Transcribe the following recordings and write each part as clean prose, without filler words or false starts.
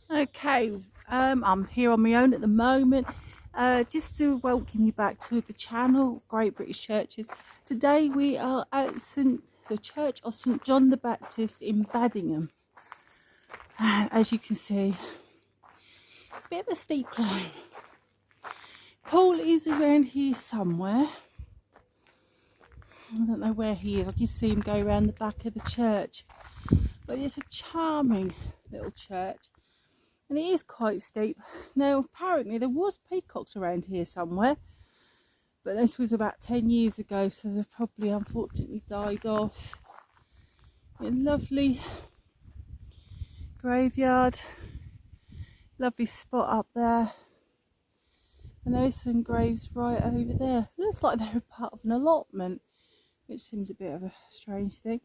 Okay, I'm here on my own at the moment. Just to welcome you back to the channel, Great British Churches. Today we are at the Church of St John the Baptist in Badkmgham. And as you can see, it's a bit of a steep climb. Paul is around here somewhere. I don't know where he is. I just see him go around the back of the church. But it's a charming little church. And it is quite steep. Now, apparently there was peacocks around here somewhere, but this was about 10 years ago, so they've probably unfortunately died off. A lovely graveyard, lovely spot up there, and there is some graves right over there. Looks like they're part of an allotment, which seems a bit of a strange thing.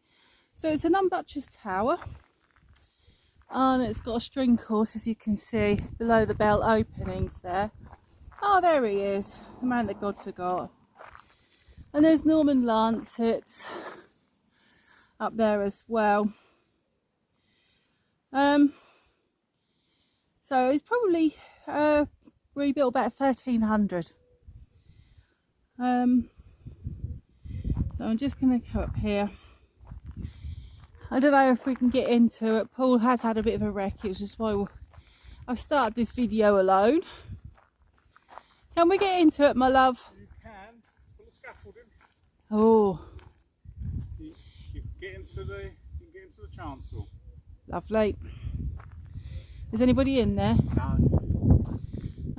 So it's an unbuttressed tower. And it's got a string course, as you can see, below the bell openings there. Oh, there he is, the man that God forgot. And there's Norman Lancets up there as well. So it's probably rebuilt about 1300. So I'm just going to go up here. I don't know if we can get into it. Paul has had a bit of a wreck, which is why I've started this video alone. Can we get into it, my love? You can. Full of scaffolding. Oh. You can get into the chancel. Lovely. Is anybody in there? No.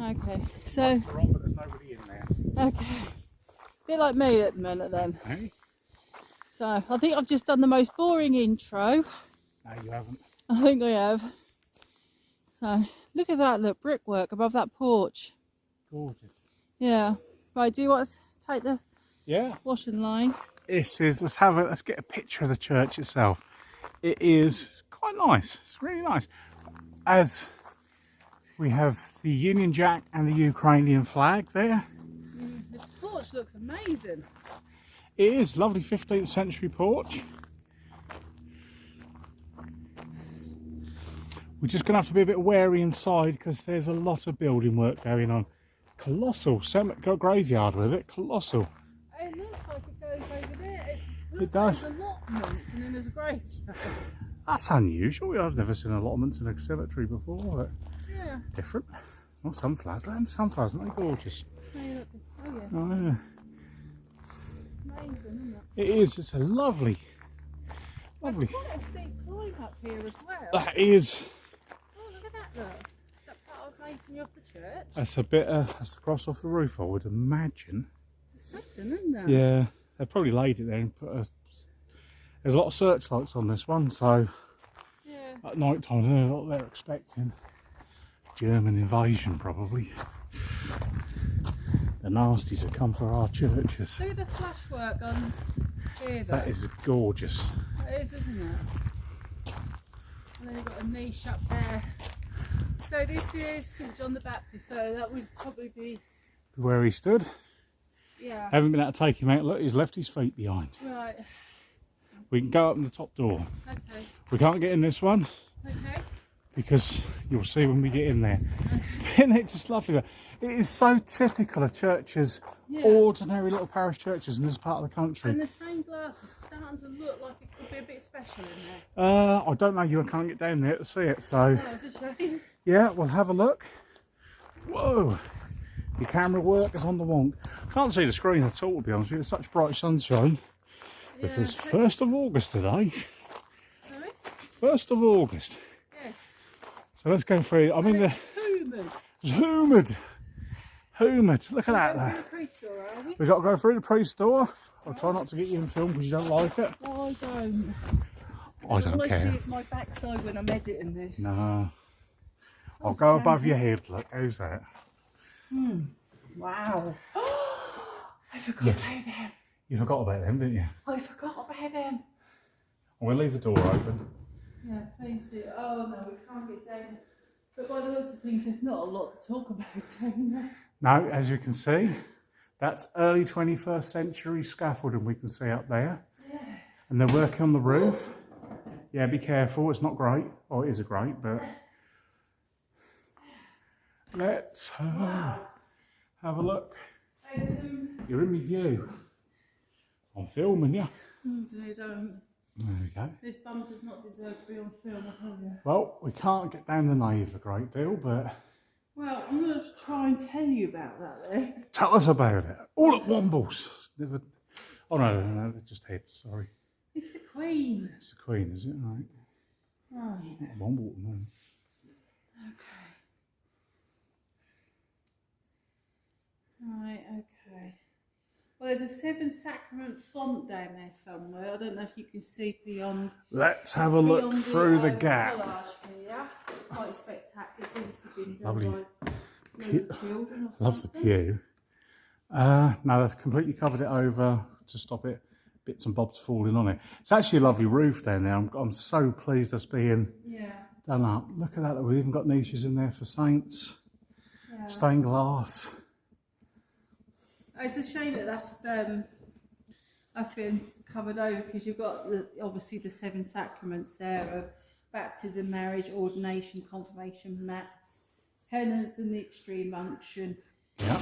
Okay. So. Lights are on, but there's nobody in there. Okay. A bit like me at the minute then. Hey? So I think I've just done the most boring intro. No, you haven't. I think I have. So look at that, look, brickwork above that porch. Gorgeous. Yeah. Right, do you want to take the washing line? This is, let's get a picture of the church itself. It's quite nice. It's really nice. As we have the Union Jack and the Ukrainian flag there. The porch looks amazing. It is lovely 15th century porch. We're just going to have to be a bit wary inside because there's a lot of building work going on. Colossal graveyard with it, colossal. It looks like it goes over there. It does. Like there's allotments and then there's a graveyard. That's unusual. I've never seen allotments in a cemetery before. But Yeah. different. Well, sunflowers. Sunflowers, aren't they gorgeous? Hey, look. Oh yeah. Oh, yeah. Amazing, isn't it? It is. It's a lovely. There's quite a steep climb up here as well. That is. Oh, look at that, look. Is that part of masonry of the church? That's a bit. That's the cross off the roof, I would imagine. It's something, isn't it? Yeah, they probably laid it there and put a. There's a lot of searchlights on this one, so Yeah. at night time, I don't know what they're expecting. German invasion, probably. The nasties have come for our churches. Look at the flashwork on here, though. That is gorgeous. It is, isn't it? And then you've got a niche up there. So this is St John the Baptist, so that would probably be... Where he stood. Yeah. Haven't been able to take him out. Look, he's left his feet behind. Right. We can go up in the top door. Okay. We can't get in this one Okay. because you'll see when we get in there. Isn't it just lovely? It is so typical of churches, ordinary little parish churches in this part of the country. And the stained glass is starting to look like it could be a bit special in there. I don't know, you can't get down there to see it, so Oh, it's a shame. yeah, we'll have a look. Whoa, your camera work is on the wonk. Can't see the screen at all, to be honest with you. It's such bright sunshine. Yeah, If it's 1st of August today. Sorry? 1st of August. Yes. So let's go through. I mean, It's humid. Humid. Look at that there. The priest door, are we? We've got to go through the priest door. I'll try not to get you in film because you don't like it. No, I don't. I don't All I care. see is my backside when I'm editing this. No. I'll go above your head. Look, how's that? Wow. I forgot Yes. about them. You forgot about them, didn't you? I forgot about them. I'm going to leave the door open. Yeah, please do. Oh no, we can't get down. But by the looks of things, there's not a lot to talk about down there. No, as you can see, that's early 21st century scaffolding we can see up there. Yes. And they're working on the roof. Yeah, be careful, it's not great. Oh, it is a grate, but let's have a look. There's some... You're in my view. I'm filming you. They don't. There we go. This bum does not deserve to be on film, I tell you. Well, we can't get down the nave a great deal, but... Well, I'm going to try and tell you about that then. Tell us about it. All at Wombles. Never... Oh, no, they're just heads, sorry. It's the Queen. It's the Queen, is it? Right. Right. Not a Womble, no. Okay. Right, okay. Well, there's a Seven Sacrament font down there somewhere. I don't know if you can see beyond. Let's have a look through the gap. Collage here. Quite spectacular. It's obviously been done Lovely. by little children or Love the something. pew. No, that's completely covered it over to stop it. Bits and bobs falling on it. It's actually a lovely roof down there. I'm so pleased that's being done up. Look at that. We've even got niches in there for saints. Yeah. Stained glass. It's a shame that that's been covered over because you've got obviously the seven sacraments there of baptism, marriage, ordination, confirmation, mass, penance, and the extreme unction. Yeah.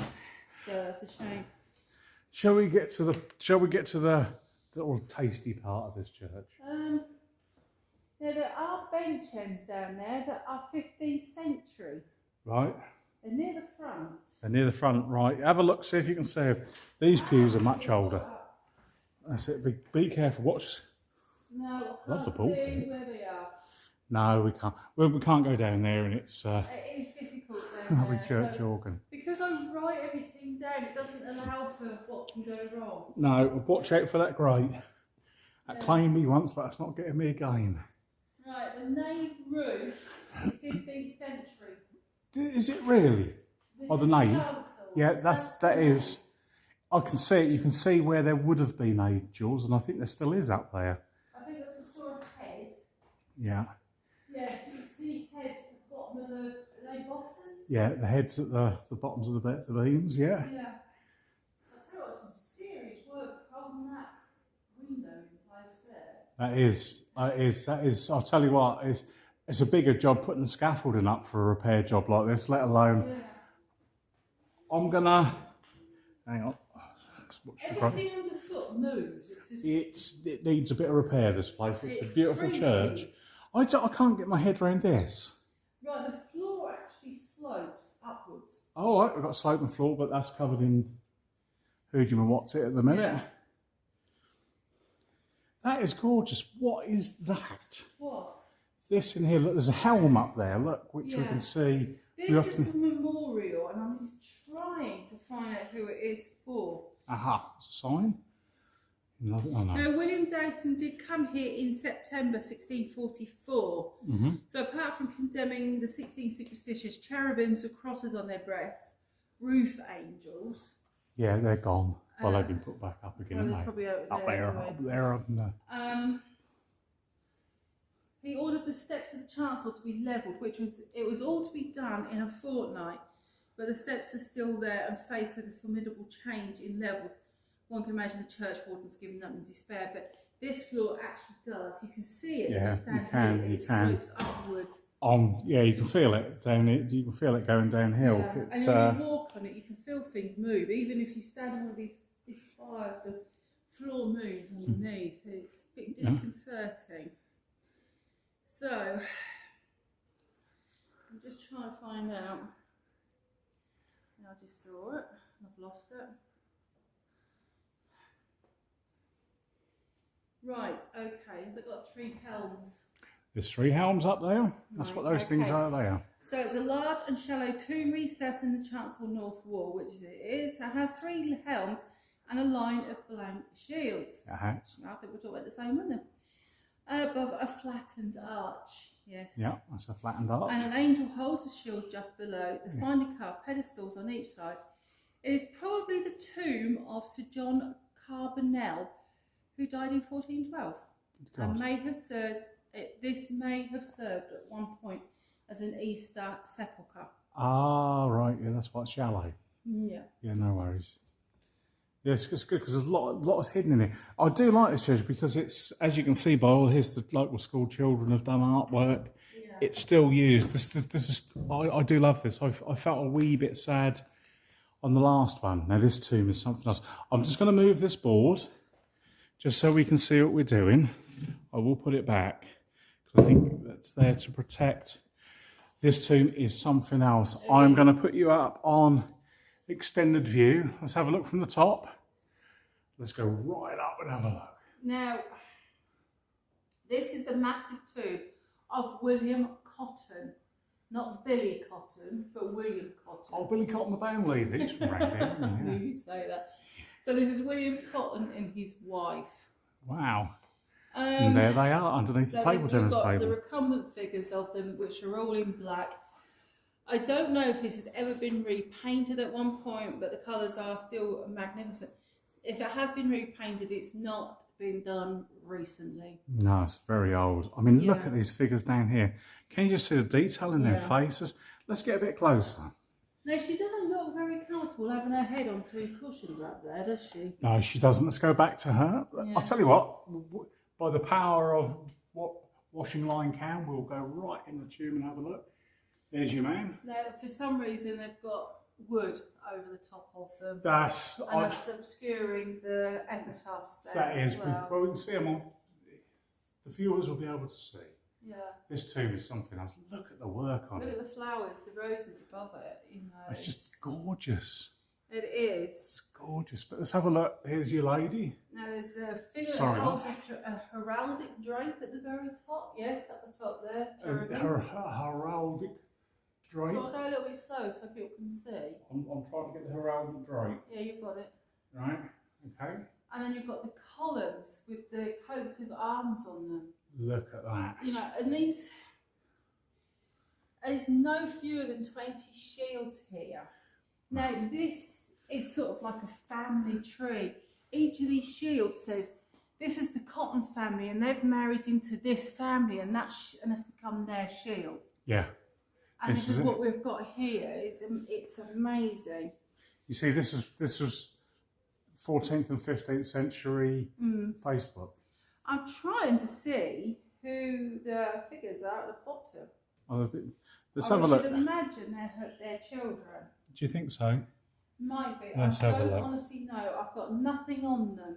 So that's a shame. Shall we get to the little tasty part of this church? Yeah, there are bench ends down there that are 15th century. Right. They're near the front. They're near the front, right. Have a look, see if you can see them. These pews are much older. That's it. Be careful. Watch. No, I Love the can't pulpit. see where they are. No, we can't. Well, we can't go down there, and it's It is difficult down lovely there. church So, organ. because I write everything down, it doesn't allow for what can go wrong. No, watch out for that grate. That claimed me once, but it's not getting me again. Right, the nave roof is 15th century. Is it really? This Oh, the is nave. chancel. Yeah, that is. I can see it. You can see where there would have been angels, and I think there still is up there. I think I just saw a head. Yeah. Yes, you can see heads at the bottom of the are they bosses? Yeah, the heads at the bottoms of the beams. Yeah. Yeah. I tell you what, some serious work holding that window in place there. That is. I'll tell you what. It's a bigger job putting the scaffolding up for a repair job like this, let alone. Yeah. I'm gonna. Hang on. Everything underfoot moves. It needs a bit of repair, this place. It's a beautiful creaky. church. I can't get my head around this. Right, the floor actually slopes upwards. Oh, right, we've got a sloping floor, but that's covered in who'd you what's it at the minute. Yeah. That is gorgeous. What is that? What? This in here, look, there's a helm up there, look, which we Yeah. can see. This is a memorial, and I'm trying to find out who it is for. Aha, it's a sign. Love it. Oh, no. Now, William Dowson did come here in September 1644. Mm-hmm. So apart from condemning the 16 superstitious cherubims with crosses on their breasts, roof angels. Yeah, they're gone. Well, they've been put back up again, Well, haven't they're they? probably over Up there. there, Anyway. up there, up there. He ordered the steps of the chancel to be levelled, it was all to be done in a fortnight, but the steps are still there and faced with a formidable change in levels. One can imagine the church wardens giving up in despair, but this floor actually does. You can see it. Yeah, if you stand you can, here, you it can. slopes upwards. Yeah, you can feel it down it. You can feel it going downhill. Yeah. It's and when you walk on it, you can feel things move. Even if you stand on this fire, the floor moves underneath. It's a bit disconcerting. So, I'm just trying to find out. I just saw it. I've lost it. Right, okay, so I've got 3 helms. There's 3 helms up there. That's what those things are there. So it's a large and shallow tomb recess in the chancel north wall, which it is. It has 3 helms and a line of blank shields. It has. I think we're talking about the same one then. Above a flattened arch, yes. Yeah, that's a flattened arch. And an angel holds a shield just below, the finely carved pedestals on each side. It is probably the tomb of Sir John Carbonell, who died in 1412. And this may have served at one point as an Easter sepulchre. Ah, right, yeah, that's why it's shallow. Yeah. Yeah, no worries. Yeah, it's good because there's a lot is hidden in it. I do like this church because it's, as you can see by all this, the local school children have done artwork. Yeah. it's still used. This is I do love this. I felt a wee bit sad on the last one. Now this tomb is something else. I'm just going to move this board just so we can see what we're doing. I will put it back because I think that's there to protect. This tomb is something else. I'm going to put you up on extended view. Let's have a look from the top. Let's go right up and have a look. Now, this is the massive tomb of William Cotton. Not Billy Cotton, but William Cotton. Oh, Billy Cotton, the band leader. He's from around here, isn't he? I knew you'd say that. So this is William Cotton and his wife. Wow. And there they are underneath the table tennis got table. The recumbent figures of them, which are all in black. I don't know if this has ever been repainted at one point, but the colours are still magnificent. If it has been repainted, it's not been done recently. No, it's very old. I mean, look at these figures down here. Can you just see the detail in their faces? Let's get a bit closer. No, she doesn't look very comfortable having her head on two cushions up there, does she? No, she doesn't. Let's go back to her. Yeah. I'll tell you what, by the power of what washing line can, we'll go right in the tomb and have a look. There's your man. Now, for some reason, they've got wood over the top of them. That's obscuring the epitaphs there. That is. Well, We can see them on. The viewers will be able to see. Yeah. This tomb is something else. Look at the work on it. Look at the flowers, the roses above it. You know, It's just gorgeous. It is. It's gorgeous. But let's have a look. Here's your lady. Now there's a figure Sorry, that holds a heraldic drape at the very top. Yes, at the top there. Her heraldic drape. I'll go a little bit slow so people can see. I'm trying to get the heraldic drape. Yeah, you've got it. Right. Okay. And then you've got the columns with the coats of arms on them. Look at that. You know, and there's no fewer than 20 shields here. Now, this is sort of like a family tree. Each of these shields says, this is the Cotton family, and they've married into this family, and that's become their shield. Yeah. And this is what we've got here. It's amazing. You see, this was 14th and 15th century Facebook. I'm trying to see who the figures are at the bottom. Let's have a look. I should imagine they're their children. Do you think so? Might be. Let's have a look. I don't honestly know. I've got nothing on them.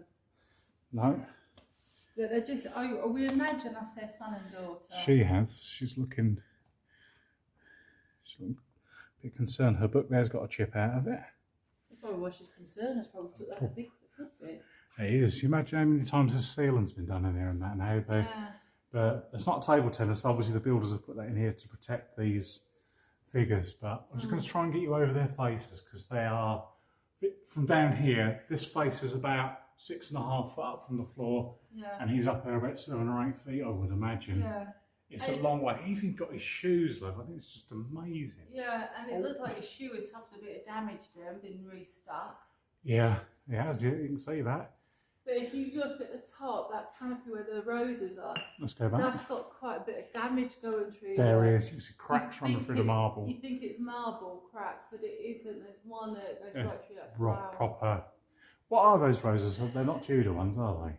No. But they're just, I would imagine that's their son and daughter. She has. She's looking a bit concerned. Her book there's got a chip out of it. That's probably why she's concerned. That's probably took that big bit. It is. You imagine how many times this ceiling's been done in here and that, and how they. Yeah. But it's not table tennis. Obviously, the builders have put that in here to protect these figures. But I'm just going to try and get you over their faces because they are from down here. This face is about 6.5 foot up from the floor, and he's up there about 7 or 8 feet, I would imagine. Yeah. It's a long way. He even got his shoes, look. I think it's just amazing. Yeah, and it looked like his shoe has suffered a bit of damage there and been restuck. Yeah, it has. You can see that. But if you look at the top, that canopy where the roses are, let's go back. That's got quite a bit of damage going through there. There is. You see cracks running through the marble. You think it's marble cracks, but it isn't. There's one that goes right through that flower. Proper. What are those roses? They're not Tudor ones, are they?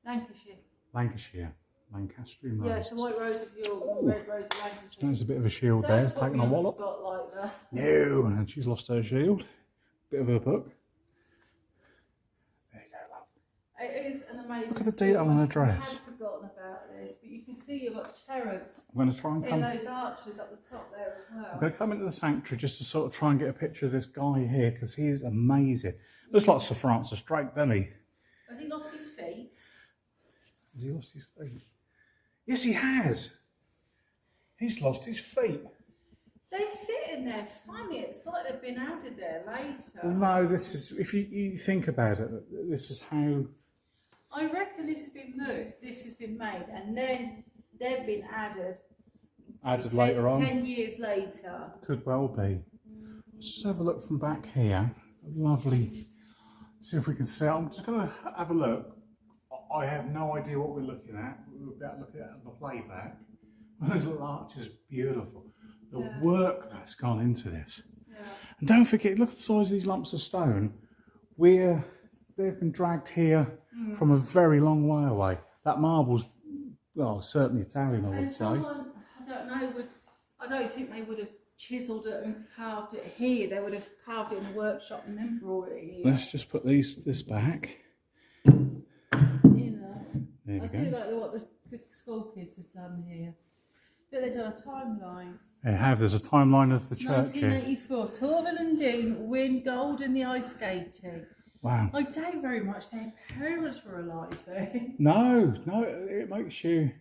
Lancashire. Lancastrian rose. Yeah, it's the white rose of York and the red rose of Lancashire. There's a bit of a shield there. It's taken a wallop. Like no, and she's lost her shield. Bit of her book. There you go, love. It is an amazing. Look at the detail on her dress. I had forgotten about this, but you can see you've got cherubs. I'm going to try and come. In those arches up the top there as well. I'm going to come into the sanctuary just to sort of try and get a picture of this guy here because he is amazing. Looks like Sir Francis Drake, doesn't he? Has he lost his feet? Has he lost his feet? Yes, he has. He's lost his feet. They sit in there funny. It's like they've been added there later. Well, no, this is, if you think about it, this is how... I reckon this has been moved, this has been made, and then they've been added. Added later on. 10 years later. Could well be. Let's just have a look from back here. Lovely. See if we can see. I'm just going to have a look. I have no idea what we're looking at. We're about to look at the playback. Those little arches, beautiful. The work that's gone into this. Yeah. And don't forget, look at the size of these lumps of stone. They've been dragged here from a very long way away. That marble's well, certainly Italian, I would And say. someone, I don't know, I don't think they would have chiselled it and carved it here. They would have carved it in the workshop and then brought it here. Let's just put this back. You know, There we I go. do like what the school kids have done here. But they've done a timeline. They have. There's a timeline of the church here. 1984, Torval and Dean win gold in the ice skating. Wow. I doubt very much their parents were alive then. No, it makes you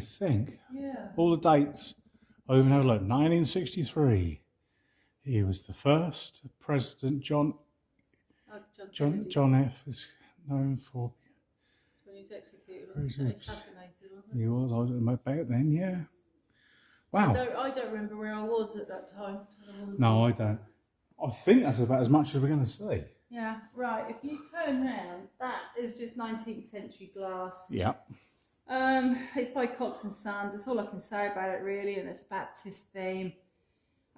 think. Yeah. All the dates. I even have a look. 1963. He was the first president. John F. is known for. When he was executed or assassinated, wasn't He was. I don't know about then. Yeah. Wow. I don't remember where I was at that time. No, I don't. I think that's about as much as we're going to see. Yeah, right. If you turn round, that is just 19th century glass. Yeah. It's by Cox and Sons. That's all I can say about it, really. And it's a Baptist theme.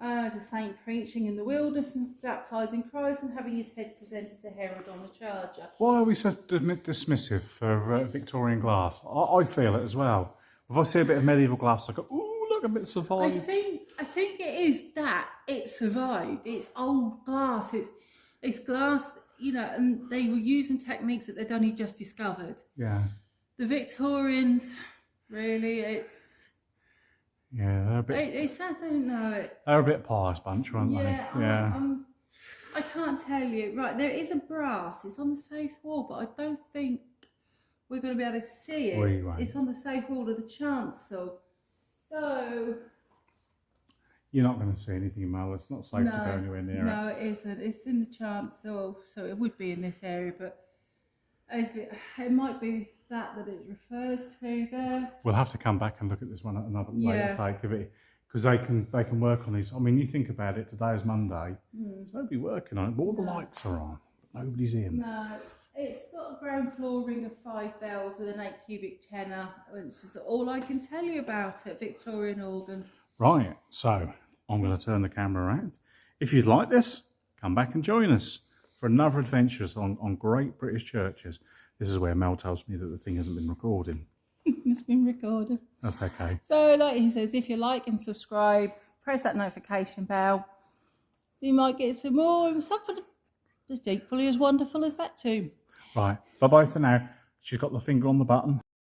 It's a saint preaching in the wilderness and baptising Christ and having his head presented to Herod on the charger. Why are we so dismissive for Victorian glass? I feel it as well. If I see a bit of medieval glass, I go, ooh, look, a bit survived. I think it is that it survived. It's old glass. It's glass, you know, and they were using techniques that they'd only just discovered. Yeah. The Victorians, really, Yeah, they're a bit. I don't know. They're a bit pious bunch, weren't they? Yeah. I can't tell you. Right, there is a brass. It's on the south wall, but I don't think we're going to be able to see it. We won't. It's on the south wall of the chancel. So You're not going to see anything, Mel. It's not safe to go anywhere near it. No, it isn't. It's in the chancel, so it would be in this area, but it might be that it refers to there. We'll have to come back and look at this one at another later stage of it, because they can work on these. I mean, you think about it. Today is Monday, so they'll be working on it. But all the lights are on, but nobody's in. No, it's got a ground floor ring of 5 bells with an 8 cubic tenor, which is all I can tell you about it. Victorian organ. Right, so I'm going to turn the camera around. If you'd like this, come back and join us for another adventures on great British churches. This is where Mel tells me that the thing hasn't been recording. It's been recorded. That's okay. So, like he says, if you like and subscribe, press that notification bell. You might get some more, something that's equally as wonderful as that too. Right, bye-bye for now. She's got the finger on the button.